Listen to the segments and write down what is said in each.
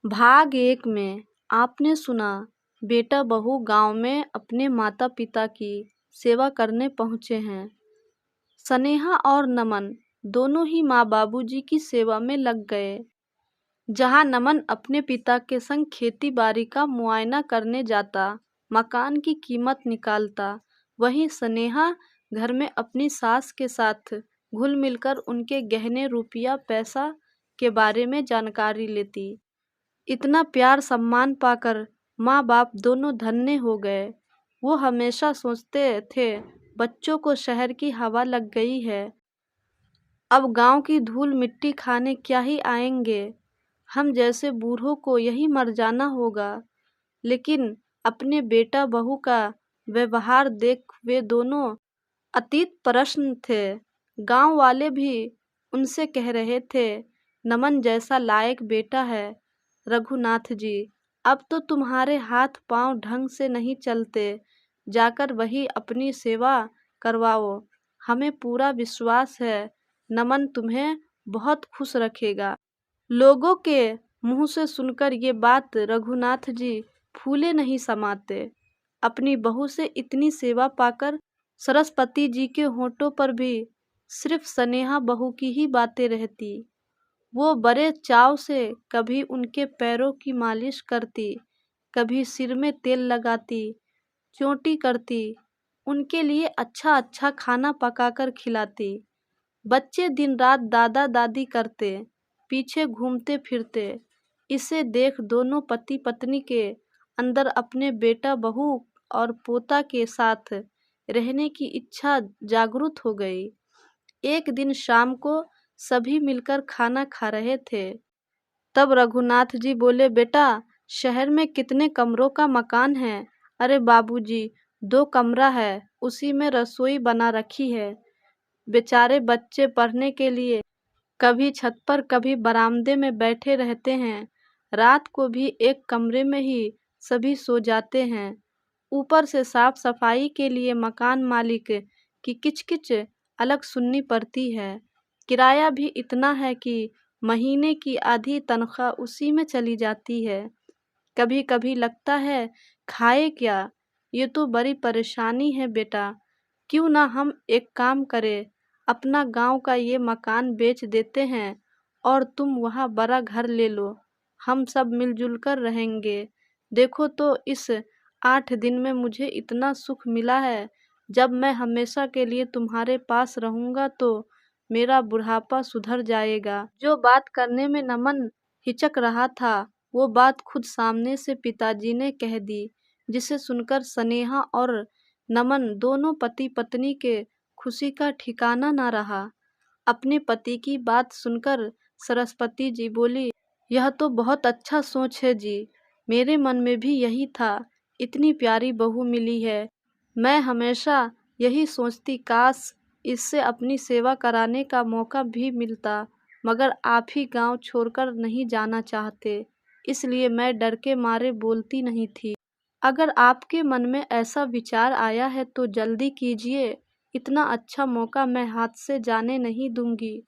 भाग 1 में आपने सुना, बेटा बहू गांव में अपने माता पिता की सेवा करने पहुंचे हैं। स्नेहा और नमन दोनों ही माँ बाबूजी की सेवा में लग गए। जहां नमन अपने पिता के संग खेती बाड़ी का मुआयना करने जाता, मकान की कीमत निकालता, वहीं स्नेहा घर में अपनी सास के साथ घुल मिलकर उनके गहने रुपया पैसा के बारे में जानकारी लेती। इतना प्यार सम्मान पाकर माँ बाप दोनों धन्य हो गए। वो हमेशा सोचते थे बच्चों को शहर की हवा लग गई है, अब गांव की धूल मिट्टी खाने क्या ही आएंगे, हम जैसे बूढ़ों को यही मर जाना होगा। लेकिन अपने बेटा बहू का व्यवहार देख वे दोनों अतीत प्रश्न थे। गांव वाले भी उनसे कह रहे थे, नमन जैसा लायक बेटा है। रघुनाथ जी, अब तो तुम्हारे हाथ पांव ढंग से नहीं चलते, जाकर वही अपनी सेवा करवाओ। हमें पूरा विश्वास है नमन तुम्हें बहुत खुश रखेगा। लोगों के मुंह से सुनकर ये बात रघुनाथ जी फूले नहीं समाते। अपनी बहू से इतनी सेवा पाकर सरस्वती जी के होठों पर भी सिर्फ स्नेहा बहू की ही बातें रहती। वो बड़े चाव से कभी उनके पैरों की मालिश करती, कभी सिर में तेल लगाती, चोटी करती, उनके लिए अच्छा अच्छा खाना पकाकर खिलाती। बच्चे दिन रात दादा दादी करते, पीछे घूमते फिरते। इसे देख दोनों पति पत्नी के अंदर अपने बेटा बहू और पोता के साथ रहने की इच्छा जागृत हो गई। एक दिन शाम को सभी मिलकर खाना खा रहे थे। तब रघुनाथ जी बोले, बेटा शहर में कितने कमरों का मकान है? अरे बाबूजी, 2 कमरा है, उसी में रसोई बना रखी है। बेचारे बच्चे पढ़ने के लिए कभी छत पर कभी बरामदे में बैठे रहते हैं। रात को भी एक कमरे में ही सभी सो जाते हैं। ऊपर से साफ सफाई के लिए मकान मालिक की किचकिच अलग सुननी पड़ती है। किराया भी इतना है कि महीने की आधी तनख्वाह उसी में चली जाती है। कभी कभी लगता है खाए क्या, ये तो बड़ी परेशानी है बेटा। क्यों ना हम एक काम करें, अपना गांव का ये मकान बेच देते हैं और तुम वहाँ बड़ा घर ले लो, हम सब मिलजुल कर रहेंगे। देखो तो इस 8 दिन में मुझे इतना सुख मिला है, जब मैं हमेशा के लिए तुम्हारे पास रहूँगा तो मेरा बुढ़ापा सुधर जाएगा। जो बात करने में नमन हिचक रहा था, वो बात खुद सामने से पिताजी ने कह दी, जिसे सुनकर स्नेहा और नमन दोनों पति पत्नी के खुशी का ठिकाना ना रहा। अपने पति की बात सुनकर सरस्वती जी बोली, यह तो बहुत अच्छा सोच है जी, मेरे मन में भी यही था। इतनी प्यारी बहू मिली है, मैं हमेशा यही सोचती काश इससे अपनी सेवा कराने का मौका भी मिलता, मगर आप ही गांव छोड़कर नहीं जाना चाहते, इसलिए मैं डर के मारे बोलती नहीं थी। अगर आपके मन में ऐसा विचार आया है तो जल्दी कीजिए, इतना अच्छा मौका मैं हाथ से जाने नहीं दूंगी।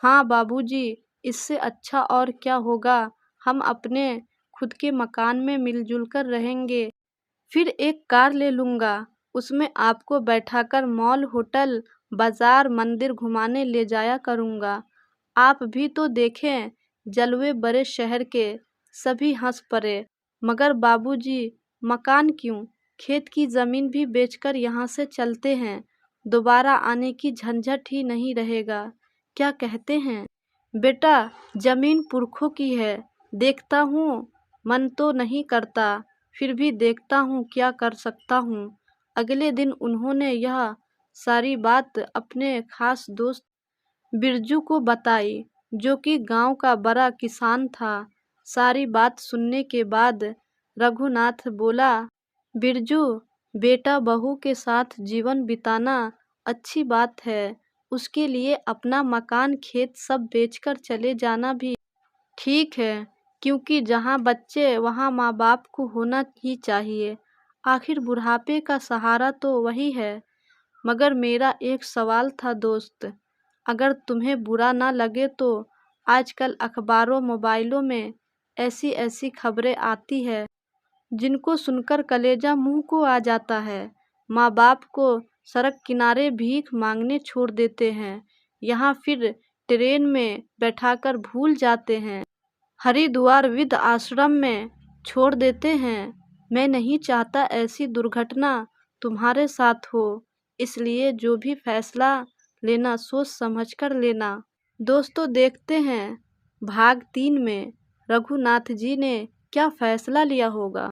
हाँ बाबूजी, इससे अच्छा और क्या होगा, हम अपने खुद के मकान में मिलजुल कर रहेंगे। फिर एक कार ले लूँगा, उसमें आपको बैठाकर मॉल होटल बाजार मंदिर घुमाने ले जाया करूँगा। आप भी तो देखें जलवे बड़े शहर के। सभी हंस पड़े। मगर बाबूजी, मकान क्यों, खेत की ज़मीन भी बेचकर यहाँ से चलते हैं, दोबारा आने की झंझट ही नहीं रहेगा। क्या कहते हैं? बेटा जमीन पुरखों की है, देखता हूँ, मन तो नहीं करता, फिर भी देखता हूँ क्या कर सकता हूँ। अगले दिन उन्होंने यह सारी बात अपने खास दोस्त बिरजू को बताई, जो कि गांव का बड़ा किसान था। सारी बात सुनने के बाद रघुनाथ बोला, बिरजू बेटा बहू के साथ जीवन बिताना अच्छी बात है, उसके लिए अपना मकान खेत सब बेचकर चले जाना भी ठीक है, क्योंकि जहाँ बच्चे वहाँ माँ बाप को होना ही चाहिए। आखिर बुढ़ापे का सहारा तो वही है। मगर मेरा एक सवाल था दोस्त, अगर तुम्हें बुरा ना लगे तो आजकल अखबारों मोबाइलों में ऐसी ऐसी खबरें आती है जिनको सुनकर कलेजा मुंह को आ जाता है। माँ बाप को सड़क किनारे भीख मांगने छोड़ देते हैं, यहाँ फिर ट्रेन में बैठाकर भूल जाते हैं, हरिद्वार वृद्ध आश्रम में छोड़ देते हैं। मैं नहीं चाहता ऐसी दुर्घटना तुम्हारे साथ हो, इसलिए जो भी फैसला लेना सोच समझ कर लेना। दोस्तों, देखते हैं भाग 3 में रघुनाथ जी ने क्या फैसला लिया होगा।